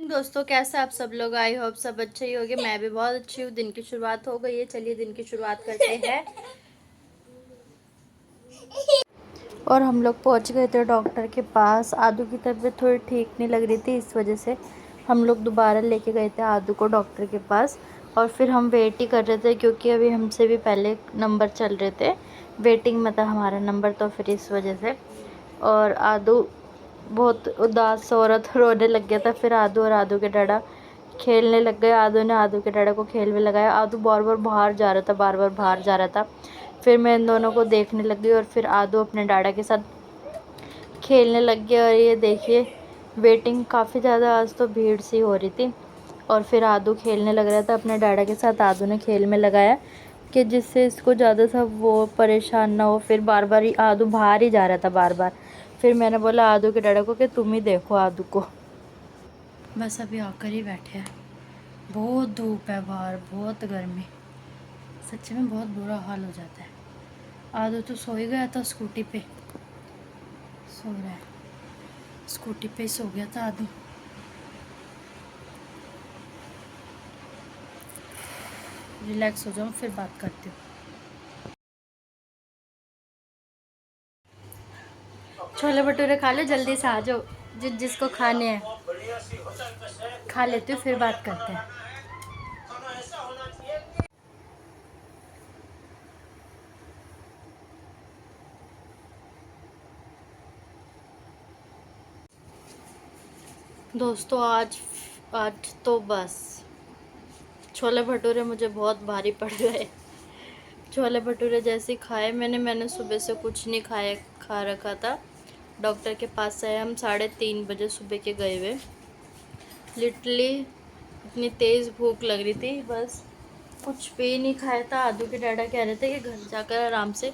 दोस्तों, कैसे आप सब लोग? आई होप सब अच्छे ही होंगे। मैं भी बहुत अच्छी हूँ। दिन की शुरुआत हो गई है। चलिए दिन की शुरुआत करते हैं। और हम लोग पहुँच गए थे डॉक्टर के पास। आदू की तबीयत थोड़ी ठीक नहीं लग रही थी, इस वजह से हम लोग दोबारा लेके गए थे आदू को डॉक्टर के पास। और फिर हम वेट ही कर रहे थे क्योंकि अभी हमसे भी पहले नंबर चल रहे थे वेटिंग में था हमारा नंबर, तो फिर इस वजह से। और आदू बहुत उदास औरत रोने लग गया था। फिर आदू और आदू के डाड़ा खेलने लग गए। आदू ने आदू के डाड़ा को खेल में लगाया। आदू बार बार बाहर जा रहा था, बार बार बाहर जा रहा था। फिर मैं इन दोनों को देखने लग गई और फिर आदू अपने डाड़ा के साथ खेलने लग गया। और ये देखिए वेटिंग काफ़ी ज़्यादा आज तो भीड़ सी हो रही थी। और फिर आदू खेलने लग रहा था अपने डाड़ा के साथ। आदू ने खेल में लगाया कि जिससे इसको ज़्यादा सा वो परेशान ना हो। फिर बार बार आदू बाहर ही जा रहा था बार बार। फिर मैंने बोला आदू के डाड़ा को कि तुम ही देखो आदू को। बस अभी आकर ही बैठे हैं। बहुत धूप है बाहर, बहुत गर्मी, सच्ची में बहुत बुरा हाल हो जाता है। आदू तो सो ही गया था, स्कूटी पे सो रहा है। स्कूटी पे सो गया था आदू। रिलैक्स हो जाऊँ फिर बात करती हूँ। छोले भटूरे खा लो, जल्दी से आ जाओ। जिसको खाने हैं खा लेती हूँ, फिर बात करते हैं। दोस्तों आज आज तो बस छोले भटूरे मुझे बहुत भारी पड़ गए। छोले भटूरे जैसे खाए मैंने सुबह से कुछ नहीं खाया, खा रखा था। डॉक्टर के पास से हम 3:30 बजे सुबह के गए हुए। लिटरली इतनी तेज़ भूख लग रही थी, बस कुछ भी नहीं खाया था। आदू के डाडा कह रहे थे कि घर जाकर आराम से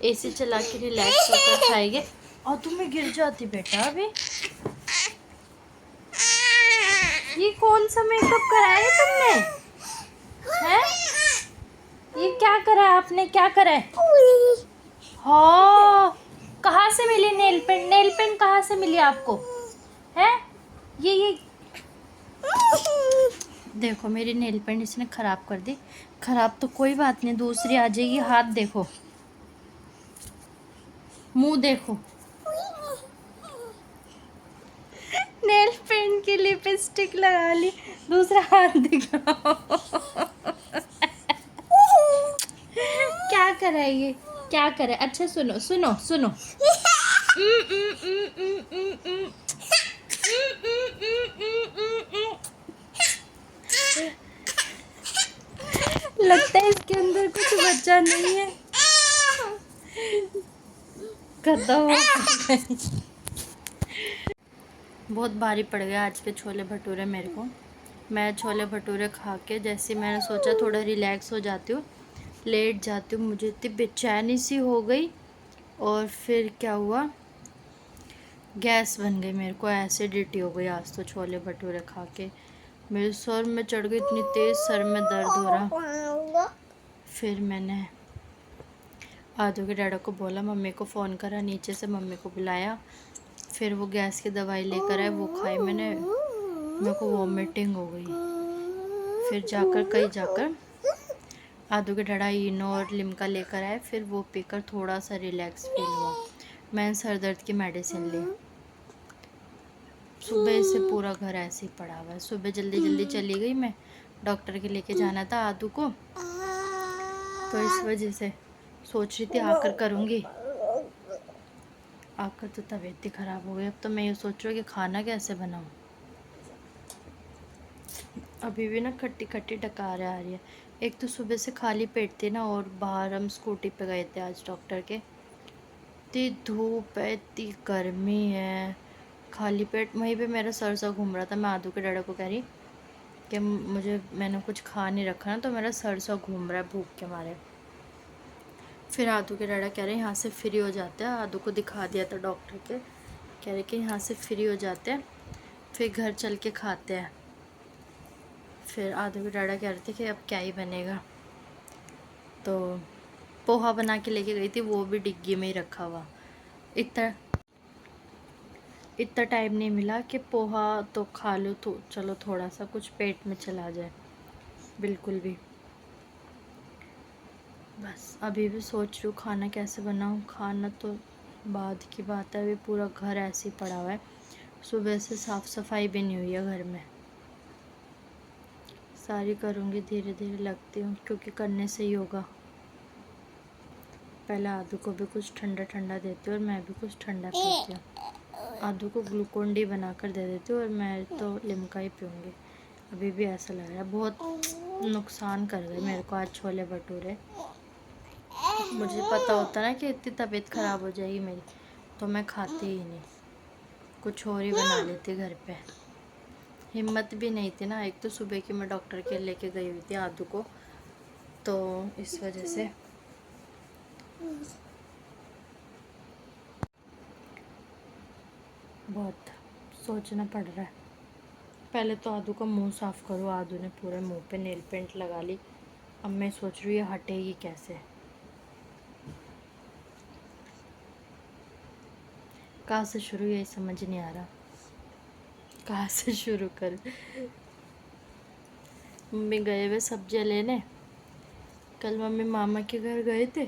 एसी चला के रिलैक्स होकर खाएंगे। और तुम्हें गिर जाती बेटा अभी। ये कौन सा मेकअप कराया है तुमने? हैं? ये क्या करा है आपने, क्या करा है? हाँ, कहाँ से मिली नेल पेंट? नेल पेंट कहाँ से मिली आपको? है ये देखो मेरी नेल पेंट इसने ख़राब कर दी। ख़राब तो कोई बात नहीं, दूसरी आ जाएगी। हाथ देखो, मुंह देखो। नेल पेंट की लिपस्टिक लगा ली, दूसरा हाथ दिखाओ। क्या करे ये, क्या करे? अच्छा सुनो सुनो सुनो। लगता है इसके अंदर कुछ बच्चा नहीं है। खत्म हो गई। बहुत भारी पड़ गया आज के छोले भटूरे मेरे को। मैं छोले भटूरे खा के जैसे मैंने सोचा थोड़ा रिलैक्स हो जाती हूँ, लेट जाती हूँ, मुझे इतनी बेचैनी सी हो गई। और फिर क्या हुआ, गैस बन गई मेरे को, एसिडिटी हो गई आज तो छोले भटूरे खा के। मेरे सर में चढ़ गई, इतनी तेज़ सर में दर्द हो रहा। फिर मैंने आदू के डैडा को बोला, मम्मी को फ़ोन करा, नीचे से मम्मी को बुलाया। फिर वो गैस की दवाई लेकर आए, वो खाई मैंने, मेरे को वॉमिटिंग हो गई। फिर जाकर कहीं जाकर आदू के डैडा इनो और लिम्का लेकर आए। फिर वो पीकर थोड़ा सा रिलैक्स फील हुआ। मैंने सर दर्द की मेडिसिन ली। सुबह से पूरा घर ऐसे ही पड़ा हुआ है। सुबह जल्दी जल्दी चली गई मैं, डॉक्टर के लेके जाना था आदू को, तो इस वजह से सोच रही थी आकर करूँगी। आकर तो तबीयत ही ख़राब हो गई। अब तो मैं ये सोच रही हूँ कि खाना कैसे बनाऊँ। अभी भी ना खट्टी खट्टी डकार आ रही है। एक तो सुबह से खाली पेट थी ना, और बाहर हम स्कूटी पे गए थे आज डॉक्टर के। इतनी धूप है, इतनी गर्मी है, खाली पेट वहीं पे मेरा सर सा घूम रहा था। मैं आदू के डैडा को कह रही कि मैंने कुछ खा नहीं रखा ना, तो मेरा सर सा घूम रहा है भूख के मारे। फिर आदू के डैडा कह रहे हैं यहाँ से फ्री हो जाते हैं। आदू को दिखा दिया था डॉक्टर के, कह रहे कि यहाँ से फ्री हो जाते हैं, फिर घर चल के खाते हैं। फिर आदू के डैडा कह रहे थे कि अब क्या ही बनेगा, तो पोहा बना के लेके गई थी, वो भी डिग्गी में ही रखा हुआ। इतना टाइम नहीं मिला कि पोहा तो खा लो तो चलो थोड़ा सा कुछ पेट में चला जाए, बिल्कुल भी। बस अभी भी सोच रही हूँ खाना कैसे बनाऊँ। खाना तो बाद की बात है, अभी पूरा घर ऐसे ही पड़ा हुआ है, सुबह से साफ़ सफाई भी नहीं हुई है घर में। सारी करूँगी, धीरे धीरे लगती हूँ, क्योंकि करने से ही होगा। पहले आदू को भी कुछ ठंडा ठंडा देती हूँ और मैं भी कुछ ठंडा पीती हूँ। आदू को ग्लूकोन डी बना कर दे देती हूँ और मैं तो लिम्का ही पीऊँगी। अभी भी ऐसा लग रहा है, बहुत नुकसान कर गए मेरे को आज छोले भटूरे। मुझे पता होता ना कि इतनी तबीयत ख़राब हो जाएगी मेरी, तो मैं खाती ही नहीं, कुछ और ही बना लेती घर पे। हिम्मत भी नहीं थी ना, एक तो सुबह की मैं डॉक्टर के लेके गई हुई थी आदू को, तो इस वजह से बहुत सोचना पड़ रहा है। पहले तो आदू का मुंह साफ़ करो। आदू ने पूरे मुंह पे नेल पेंट लगा ली। अब मैं सोच रही हूँ ये हटेगी कैसे। कहाँ से शुरू, यही समझ नहीं आ रहा कहाँ से शुरू कर। मम्मी गए हुए सब्जियाँ लेने, कल मम्मी मामा के घर गए थे,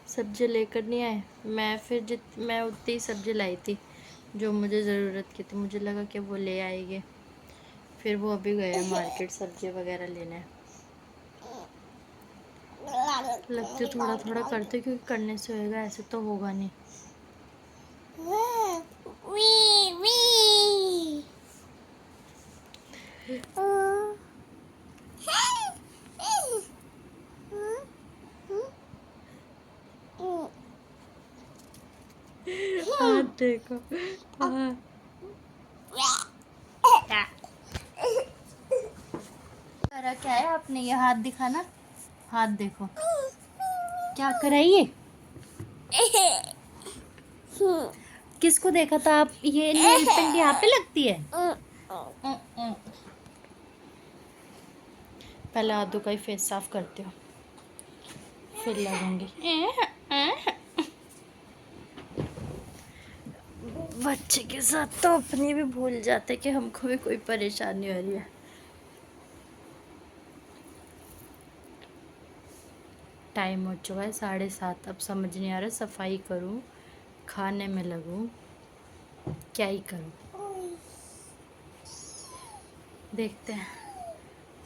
सब्जी लेकर नहीं आए। मैं उतनी ही सब्जी लाई थी जो मुझे ज़रूरत की थी, मुझे लगा कि वो ले आएंगे। फिर वो अभी गए मार्केट सब्जी वगैरह लेने। लगते थोड़ा थोड़ा करते, क्योंकि करने से होएगा, ऐसे तो होगा नहीं। हाँ देखो, हाँ करा क्या है आपने, ये हाथ दिखाना, हाथ देखो क्या करा ये। किसको देखा था आप, ये नेल पेंट यहाँ पे लगती है। पहले आदू का ही फेस साफ करती हूँ, फिर लगूंगी। बच्चे के साथ तो अपनी भी भूल जाते कि हमको भी कोई परेशानी हो रही है। टाइम हो चुका है 7:30। अब समझ नहीं आ रहा सफाई करूँ, खाने में लगूँ, क्या ही करूँ। देखते हैं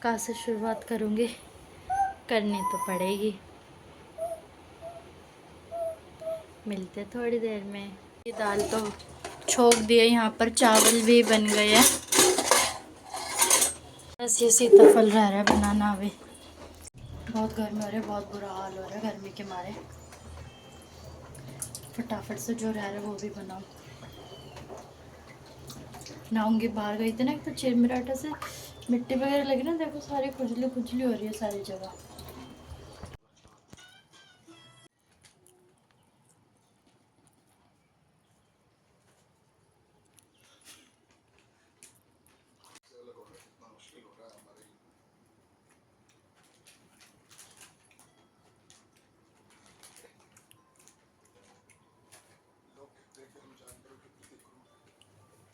कहाँ से शुरुआत करूँगी, करनी तो पड़ेगी। मिलते थोड़ी देर में। ये दाल तो छोक दिए, यहाँ पर चावल भी बन गए हैं, बस ये सीताफल रह रहा है बनाना। अभी बहुत गर्मी हो रही है, बहुत बुरा हाल हो रहा है गर्मी के मारे। फटाफट से जो रह रहा है वो भी बनाऊँ। नहाऊंगी, बाहर गई थी ना, एक तो चिरमिराटा से मिट्टी वगैरह लगी ना, देखो सारी खुजली खुजली हो रही है सारी जगह।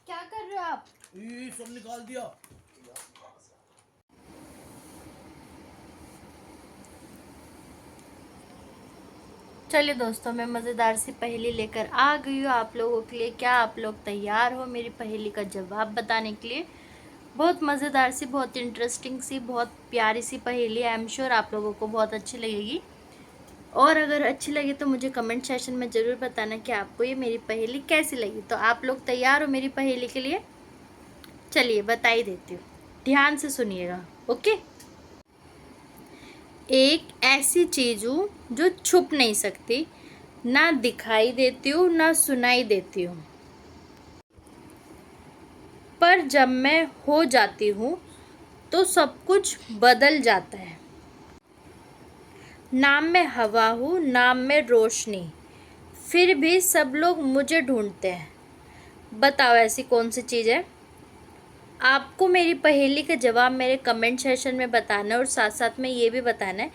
क्या कर रहे हो आप? सब निकाल दिया। चलिए दोस्तों, मैं मज़ेदार सी पहेली लेकर आ गई हूँ आप लोगों के लिए। क्या आप लोग तैयार हो मेरी पहेली का जवाब बताने के लिए? बहुत मज़ेदार सी, बहुत इंटरेस्टिंग सी, बहुत प्यारी सी पहेली। आई एम श्योर आप लोगों को बहुत अच्छी लगेगी। और अगर अच्छी लगी तो मुझे कमेंट सेक्शन में ज़रूर बताना कि आपको ये मेरी पहेली कैसी लगी। तो आप लोग तैयार हो मेरी पहेली के लिए? चलिए बता ही देती हूँ, ध्यान से सुनिएगा। ओके। एक ऐसी चीज़ हूँ जो छुप नहीं सकती, ना दिखाई देती हूँ ना सुनाई देती हूँ, पर जब मैं हो जाती हूँ तो सब कुछ बदल जाता है। नाम में हवा हूँ, नाम में रोशनी, फिर भी सब लोग मुझे ढूंढते हैं। बताओ ऐसी कौन सी चीज़ है? आपको मेरी पहेली का जवाब मेरे कमेंट सेक्शन में बताना है, और साथ साथ में ये भी बताना है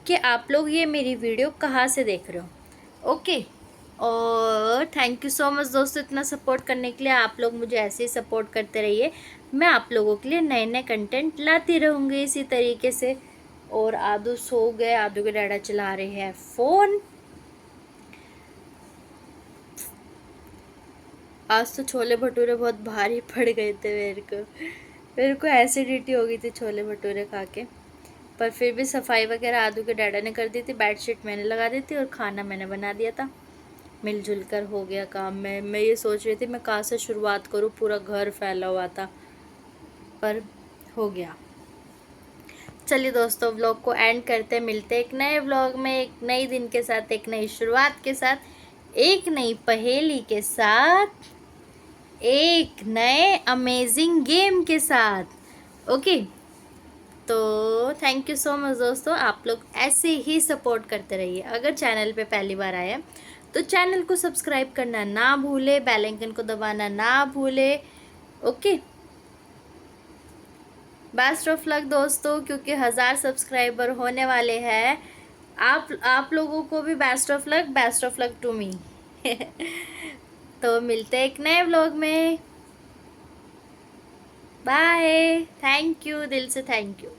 कि आप लोग ये मेरी वीडियो कहाँ से देख रहे हो। ओके। और थैंक यू सो मच दोस्तों इतना सपोर्ट करने के लिए। आप लोग मुझे ऐसे ही सपोर्ट करते रहिए, मैं आप लोगों के लिए नए नए कंटेंट लाती रहूँगी इसी तरीके से। और आदू सो गए, आदू के डैडा चला रहे हैं फ़ोन। आज तो छोले भटूरे बहुत भारी पड़ गए थे मेरे को एसिडिटी हो गई थी छोले भटूरे खा के। पर फिर भी सफाई वगैरह आदू के डैडा ने कर दी थी, बेडशीट मैंने लगा दी थी और खाना मैंने बना दिया था। मिलजुल कर हो गया काम। मैं ये सोच रही थी मैं कहाँ से शुरुआत करूँ, पूरा घर फैला हुआ था, पर हो गया। चलिए दोस्तों व्लॉग को एंड करते, मिलते एक नए व्लॉग में, एक नई दिन के साथ, एक नई शुरुआत के साथ, एक नई पहेली के साथ, एक नए अमेजिंग गेम के साथ। ओके, तो थैंक यू सो मच दोस्तों, आप लोग ऐसे ही सपोर्ट करते रहिए। अगर चैनल पे पहली बार आए तो चैनल को सब्सक्राइब करना ना भूले, बेल आइकन को दबाना ना भूले। ओके, बेस्ट ऑफ लक दोस्तों, क्योंकि 1000 सब्सक्राइबर होने वाले हैं। आप लोगों को भी best of luck to me. तो मिलते हैं एक नए व्लॉग में। बाय, थैंक यू, दिल से थैंक यू।